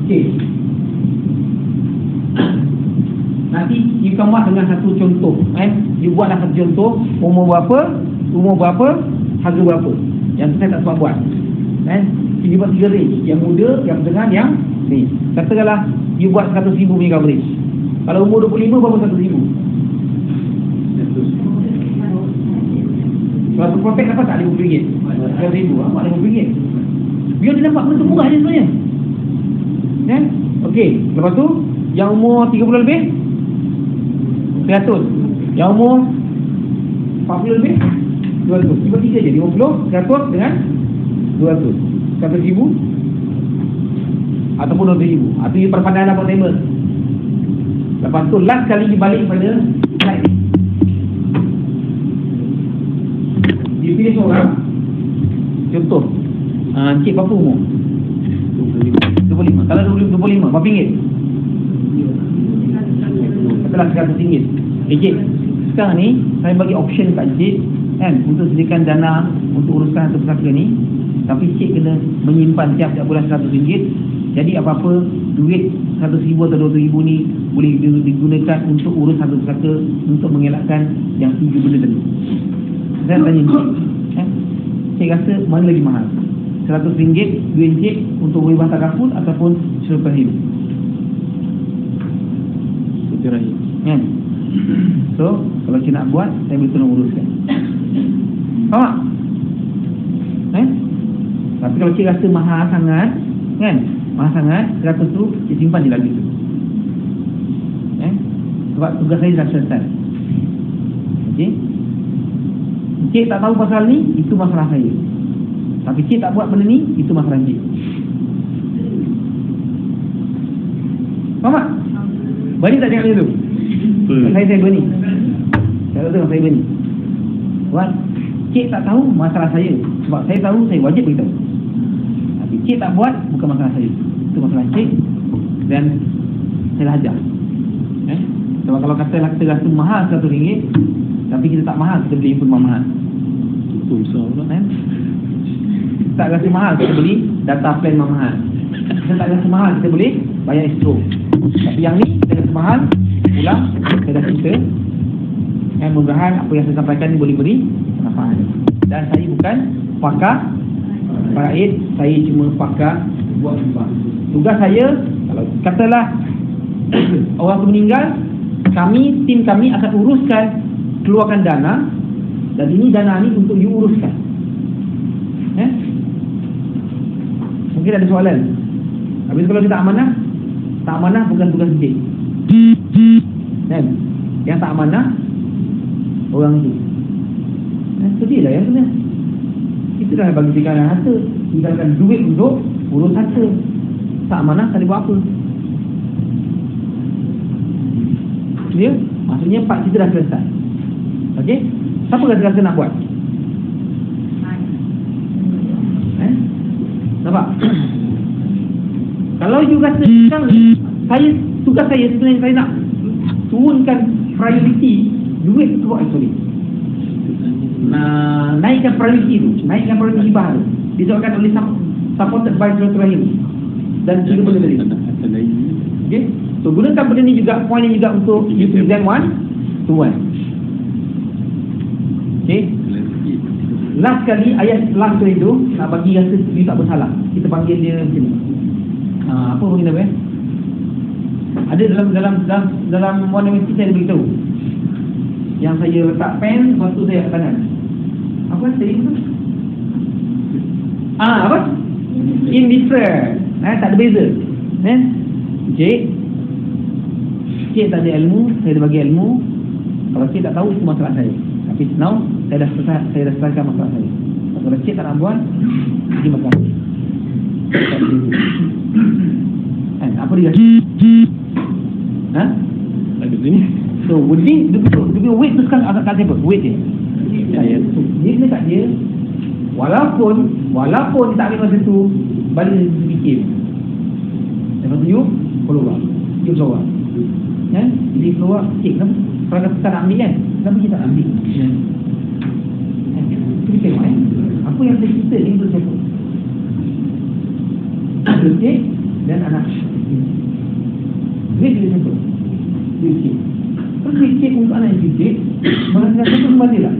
okay, nanti you come up dengan satu contoh. You buatlah satu contoh, umur berapa, harga berapa. Yang saya tak sempat buat. You buat 3 range, yang muda, yang tengah, yang ni. Katakanlah you buat 100,000 punya coverage. Kalau umur 25 berapa 100,000? Kalau protect dapat tak RM50? RM1,000, amat RM50. Biar dia nampak benda murah je sebenarnya. Okey, lepas tu yang umur 30 lebih 100. Yang umur 40 lebih 200. Cuba 3 je, 50, 100 dengan 200. 100,000 ataupun 200,000. Itu perpandangan apa tema. Lepas tu last kali dibalik pada slide ni. Dipilih seorang. Contoh, Encik berapa umur? 25. Kalau 25, berapa ringgit? Katalah RM100. Encik, sekarang ni saya bagi option kat Encik untuk sediakan dana untuk uruskan harta pusaka ni. Tapi Cik kena menyimpan tiap-tiap bulan RM100. Jadi apa-apa duit 100,000 atau 200,000 ni boleh digunakan untuk urus harta pusaka, untuk mengelakkan yang 3 benda tadi. Saya tanya Cik, Cik rasa mana lagi mahal? RM100 duit Cik untuk beri bahasa takaful ataupun syurga hidup? Syurga hidup. So kalau Cik nak buat, saya boleh tolong uruskan. Faham tak? Tapi kalau Cik rasa mahal sangat, mahal sangat, 100 tu Cik simpan je lagi tu. Sebab tugas saya dah selesai. Okey. Cik tak tahu pasal ni, itu masalah saya. Tapi Cik tak buat benda ni, itu masalah Cik. Faham tak? Balik tak tengok dulu? Saya beri ni. Saya kata saya beri. Tuan, cik tak tahu masalah saya. Sebab saya tahu, saya wajib beritahu. Tapi cik tak buat, bukan masalah saya. Itu masalah cik. Dan saya dah ajar. Sebab kalau katalah kita rasa mahal RM100, tapi kita tak mahal, kita beli pun mahal. Itu besar. Tak rasa mahal, kita beli data plan mahal. Kita tak rasa mahal, kita boleh bayar escrow. Tapi yang ni, kita rasa mahal. Pulang, saya dah cerita. Mudah-mudahan apa yang saya sampaikan ni boleh beri manfaat. Dan saya bukan pakar faraid, saya cuma pakar buat sumpah. Tugas saya, kalau katalah orang tu meninggal, tim kami akan uruskan, keluarkan dana. Dan ini dana ni untuk you uruskan. Mungkin ada soalan. Habis kalau kita tak amanah bukan tugas kita. Yang tak amanah orang itu. Sedih lah yang kena. Kita dah bagi tinggalkan harta, tinggalkan duit untuk urus harta. Tak amanah tak boleh buat apa. Clear? Maksudnya part kita dah selesai. Okey? Siapa rasa nak buat? Nampak? Kalau you rasa tugas saya sebenarnya saya nak turunkan priority duit tu buat sorry. Naikkan priority tu, naikkan priority hibah tu. Disebabkan oleh supported by silaturahim dan juga benda tadi. Okey? So gunakan benda ni juga, point ni juga untuk you present one to one. Okey? Last kali ayat last kali tu nak bagi rasa dia tak bersalah. Kita panggil dia macam ni. Apa pun kita ada dalam one mesti saya beritahu. Yang saya letak pen, lepas tu saya kat kanan. Apa tadi tu? Apa? Indifferent. Tak ada beza. Cik tak ada ilmu, saya dah bagi ilmu. Kalau cik tak tahu, itu masalah saya. Tapi now saya dah selesaikan masalah saya. Kalau cik tak nak buat, jadi masalah. Apa dia? Ada sini. So, dia weight tu sekarang kat siapa? Weight dia. Dia kena kat dia. Walaupun dia tak ambil masa tu, balik dia fikir. Lepas tu you keluar. You keluar. Jadi keluar, cik kenapa? Kalau kita nak ambil kan? Kenapa kita tak ambil? Kita tengok apa yang saya cerita ni untuk siapa? Cik dan anak. Duit dia siapa? Duit cik. Terus duit cik untuk anak cik, barang rasa tu kembali lah.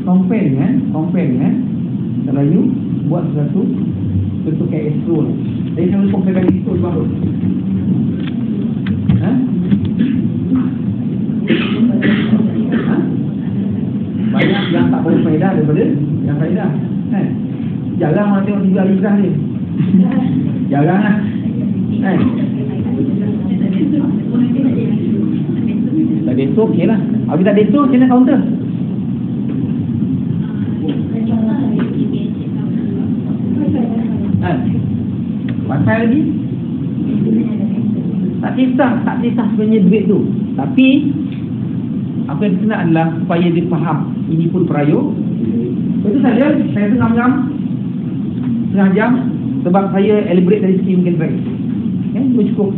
Compare dengan kalau you buat sesuatu bentuk kayak escrow. Jadi kalau compare dengan escrow baru. Banyak yang tak boleh faedah daripada yang faedah. Jarang orang tengok TV Al-Izzah ni. Jarang lah. Tak ada tu okey lah. Habis tak ada tu kena counter. Pasal lagi tak kisah sebenarnya duit tu. Tapi apa yang kena adalah supaya dia faham ini pun perayo. Itu saja. Saya setengah jam sebab saya elaborate dari segi mungkin break. Itu cukup.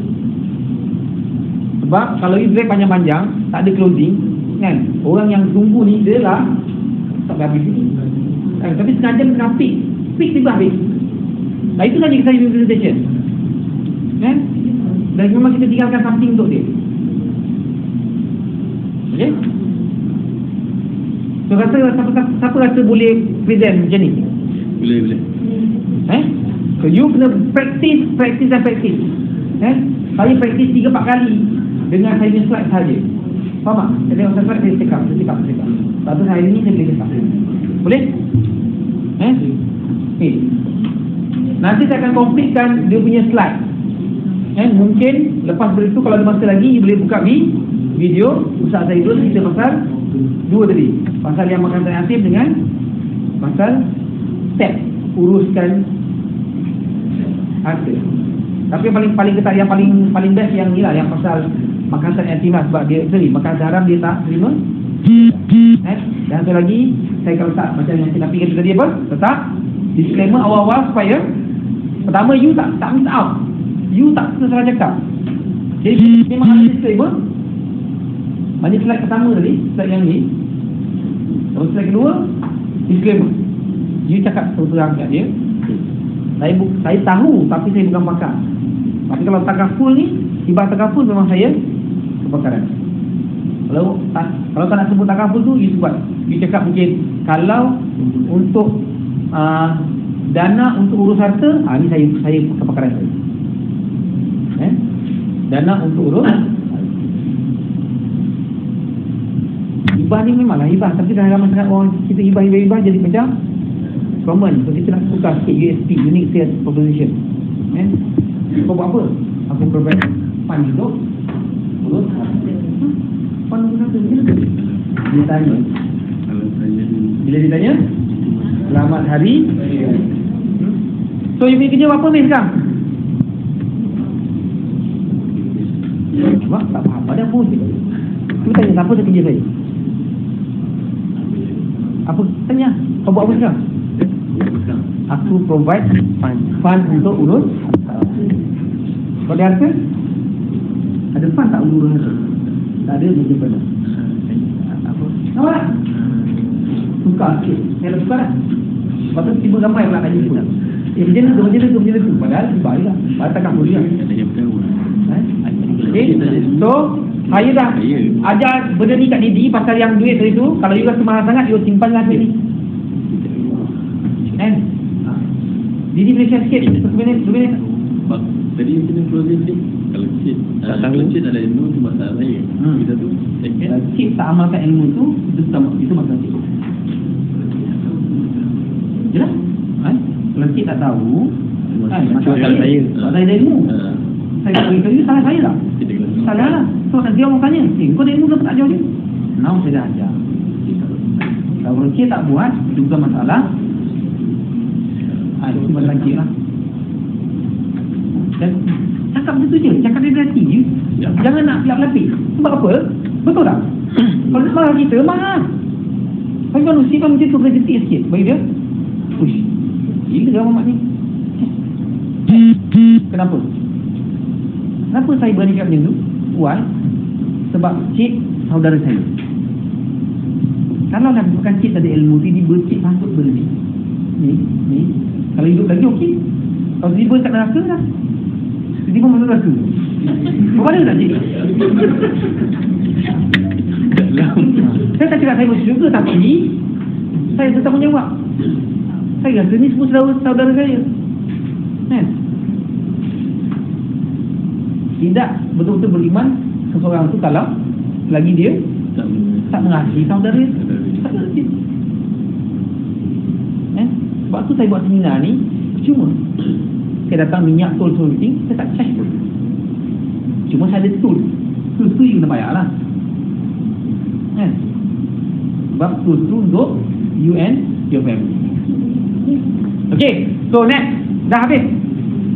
Sebab kalau you break panjang-panjang, tak ada closing kan, orang yang tunggu ni dia lah tak habis ni. Tapi setengah jam tengah peak tiba habis. Itu saja saya presentation kan. Dan memang kita tinggalkan something untuk dia. Okay? So siapa rasa boleh present macam ni? Boleh. So you kena practice. Saya practice 3-4 kali dengan saya punya slide saja. Faham tak? Jadi saya slide saya cakap. Lepas tu hari ni saya boleh cakap. Boleh? Okay. Nanti saya akan completekan dia punya slide. Mungkin lepas dari itu kalau ada masa lagi, you boleh buka video Ustaz saya dulu cerita pasal 2 tadi. Pasal yang makan alternatif dengan pasal step uruskan harta. Tapi yang paling ketat, yang paling best yang ni lah, yang pasal makan tak etima sebab dia makan haram dia tak terima. Dan satu lagi, saya kalau tak macam yang kita fikir tadi apa? Tetap disclaimer awal-awal supaya pertama you tak miss out. You tak salah cakap. Jadi memang ada disclaimer. Mana slide pertama tadi, slide yang ni. Terus slide kedua, disclaimer. You cakap terang kat dia. Saya tahu tapi saya bukan pakar. Tapi kalau takaful ni, hibah takaful memang saya kepakaran. Kalau tak nak sebut takaful tu, you sebut. You cakap mungkin kalau untuk dana untuk urus harta, ni saya kepakaran saya. Dana untuk urus hibah ni memanglah hibah, tapi dalam masyarakat orang kita hibah jadi macam common. So kita nak tukar sikit USP, unique sales proposition. Kau buat apa? Aku provide fund hidup urus fund urus harta. Dia tanya, bila dia tanya selamat hari. So you kerja apa ni sekarang? Wah, tak faham. Ada apa sih? Tu tanya siapa dah kerja saya? Apa? Tanya. Kau buat apa sekarang? Aku provide fund untuk urus. Kau ada harta? Ada fund tak urus harta? Tak ada, dia jumpa dah. Apa? Nampak tak? Tukar sikit. Saya dah tukar dah. Lepas tu tiba gambar pula kat jumpa. Macam tu. Padahal baik lah. Padahal takkan boleh lah. Okay. So saya dah ajar benda ni kat Didi pasal yang duit tadi tu. Kalau you rasa mahal sangat, you simpanlah duit ni. Didi boleh share sikit 1 minit. Tadi macam mana closing ni? Kalau cik ada ilmu tu masalah saya. Kita tu Kalau cik tak amalkan ilmu tu, itu masalah cik. Jelas? Kalau cik tak tahu, masalah saya. Masalah ada ilmu. Saya tak beritahu you, salah saya lah. Salah lah. So nanti orang tanya, kau ada ilmu ke tak jauh dia? Now saya dah ajar. Kalau cik tak buat, itu bukan masalah. Itu masalah cik lah. Dan cakap begitu je, cakap dari hati je. Jangan nak pelak-pelapik. Sebab apa? Betul tak? Kalau nak marah kita, marah. Bagi manusia kan macam tu, kena getik sikit. Bagi dia, push. Gila ke mamak ni? Kenapa? Kenapa saya berani cakap macam tu? Why? Sebab cik saudara saya. Kalau nak bukan cik ada ilmu, tiba-tiba cik patut beli ni. Kalau hidup lagi okey. Kalau tiba-tiba kat neraka dah. Tiba-tiba masuk neraka. Mana tak cik? Saya tak cakap saya masuk syurga, tapi saya bertanggungjawab. Saya rasa ni semua saudara saya. Tidak betul-betul beriman seseorang tu kalau lagi dia tak mengasihi saudara dia. Sebab tu saya buat seminar ni cuma saya datang minyak tool meeting, saya tak charge pun. Cuma saya ada tool tu you kena bayar lah. Sebab tool tu untuk you and your family. Okay, so next. Dah habis?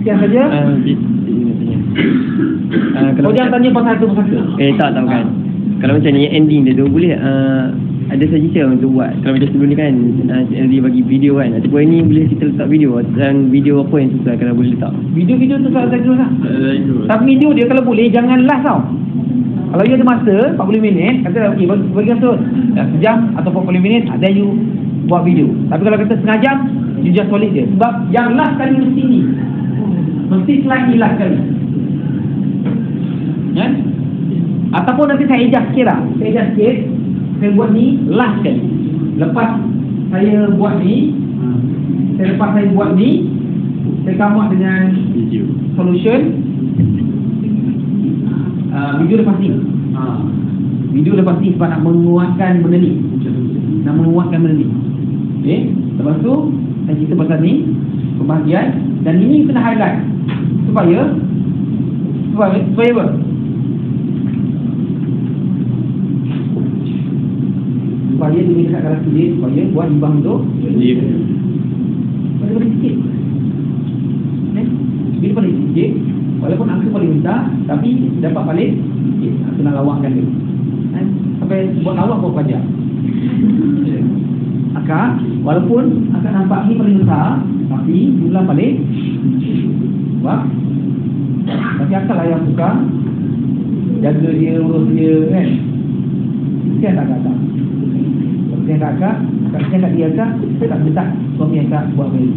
Sekian saja. Kalau jangan tanya pasal tu tak kan. Kalau macam ni ending dia tu boleh ada suggestion untuk buat. Kalau macam sebelum ni kan dia bagi video kan, ataupun ini boleh kita letak video. Dan video apa yang sesuai kalau boleh letak? Video tu tak terus lah. Tapi video dia kalau boleh jangan last tau. Kalau you ada masa 40 minit, kata okey bagi masa sejam atau 40 minit, then you buat video. Tapi kalau kata setengah jam, you just solid je. Sebab yang last kali mesti ni. Mesti slide ni last kali. Ataupun nanti saya adjust sikit lah. Saya buat ni last kali. Lepas saya buat ni, saya come up dengan solution. Video lepas ni. Video lepas ni sebab nak menguatkan benda ni. Okay. Lepas tu saya cerita pasal ni pembahagian, dan ini kena highlight supaya apa? Supaya dia dekat dalam dia, supaya buat hibah untuk boleh sikit. Bila paling sikit, walaupun angka paling besar, tapi dapat balik Aku nak lawakkan dia. Sampai buat lawak berapa jam. Akak, walaupun akak nampak ni paling besar, tapi jumlah paling wah. Tapi akak lah yang suka jaga dia, urus dia kan. Kesian tak kakak? Kesian kakak, kesian kat dia akak, saya tak minta suami akak buat balik.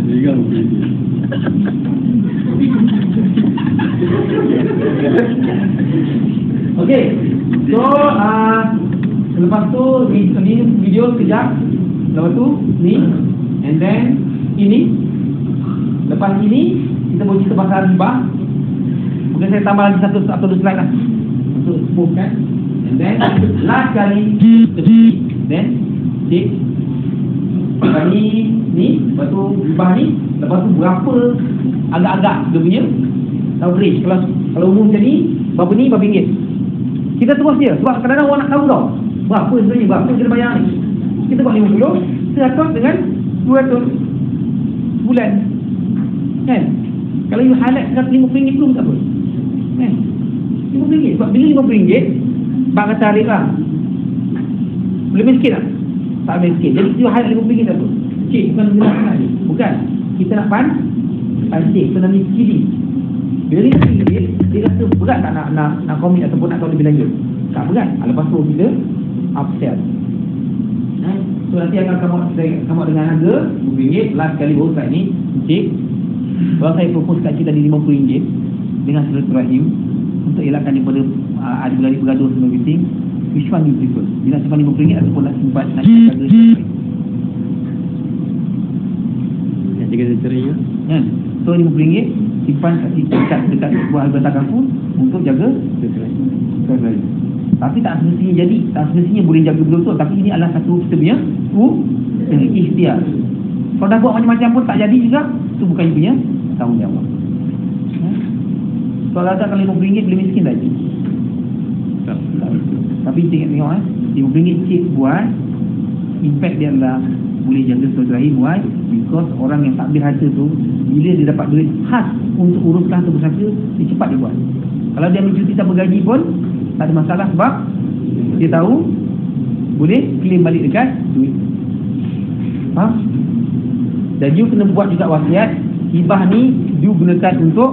Dia mungkin. Okey. So lepas tu ni video sekejap. Lepas tu ni, and then ini. Lepas ini kita boleh cerita pasal hibah. Mungkin saya tambah lagi satu slide lah untuk sebutkan. And then last kali then cik kali ni, lepas tu hibah ni, lepas tu berapa agak-agak dia punya average. Kalau umum macam ni, berapa ringgit. Kita terus dia, sebab kadang-kadang orang nak tahu tau berapa sebenarnya, berapa kita bayar ni. Kita buat 50, 100 dengan 200 bulan kan. Kalau you highlight RM50 pun tak apa kan, RM50. Sebab bila RM50 bak kata Arif lah, boleh miskin tak? Tak boleh miskin. Jadi you highlight RM50 tak apa. Cik, bukan guna ni, bukan. Kita nak pancing, kita nak miskin. Bila dia RM50, dia rasa berat tak nak komit ataupun nak tahu lebih lanjut. Tak berat. Lepas tu kita upsell. So nanti akan kamu dengan harga RM50. Last kali baru slide ni, cik, kalau saya propose kat cik tadi RM50 dengan silaturahim untuk elakkan daripada adik-beradik bergaduh semua everything, which one you prefer? Dia nak simpan RM50 ataupun nak simpan nak jaga silaturahim? Nak jaga silaturahim kan? So RM50 simpan dekat sebuah harga kampung untuk jaga silaturahim. Tapi tak semestinya boleh jaga betul-betul. Tapi ini adalah satu kita punya ikhtiar. Kalau dah buat macam-macam pun tak jadi juga, itu bukan punya tanggungjawab. Kalau ada kalau RM50 boleh miskin lagi. Tapi tengok RM50 cik buat, impact dia adalah boleh jaga silaturahim. Why? Because orang yang takbir harta tu, bila dia dapat duit khas untuk uruskan harta bersangka, dia cepat dia buat. Kalau dia ambil cuti tak bergaji pun tak ada masalah, sebab dia tahu boleh claim balik dekat duit. Faham? Dan you kena buat juga wasiat. Hibah ni you gunakan untuk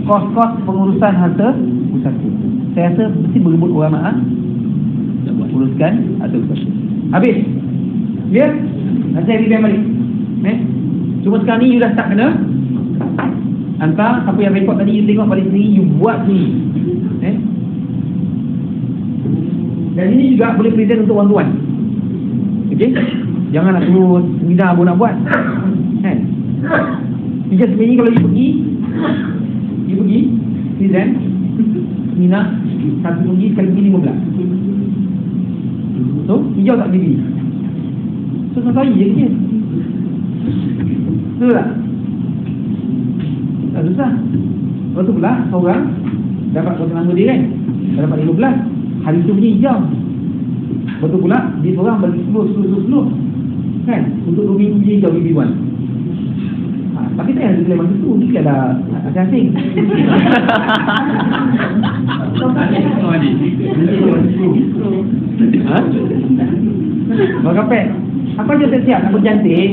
kos-kos pengurusan harta pusaka. Saya rasa mesti berebut orang uruskan harta pusaka. Habis. Ya? Nanti saya review balik. Cuma sekarang ni you dah start kena hantar apa yang rekod tadi, you tengok balik sendiri, you buat sendiri. Dan ini juga boleh present untuk one-to-one. Okey? Jangan nak suruh seminar pun nak buat kan. Bisa sebenarnya kalau you pergi present seminar, satu pergi sekali pergi 15. So, hijau tak pergi. So, saya je kerja. Betul tak? Tak susah. Lepas tu pula seorang dapat potongan dia kan, dapat 15. Hari tu punya hijau. Lepas tu pula dia seorang bagi 10 kan, untuk 2 minggu punya hijau BB1. Tapi tak payah declare masa tu, dia ada asing-asing. Bang Kapet, apa je siap nak bercantik?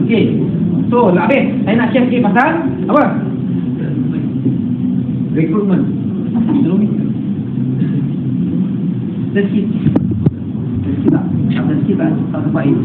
Okey. So, habis. Saya nak share sikit pasal apa? Recruitment. Rezeki tak? Tak rezeki tak? Tak terbaik.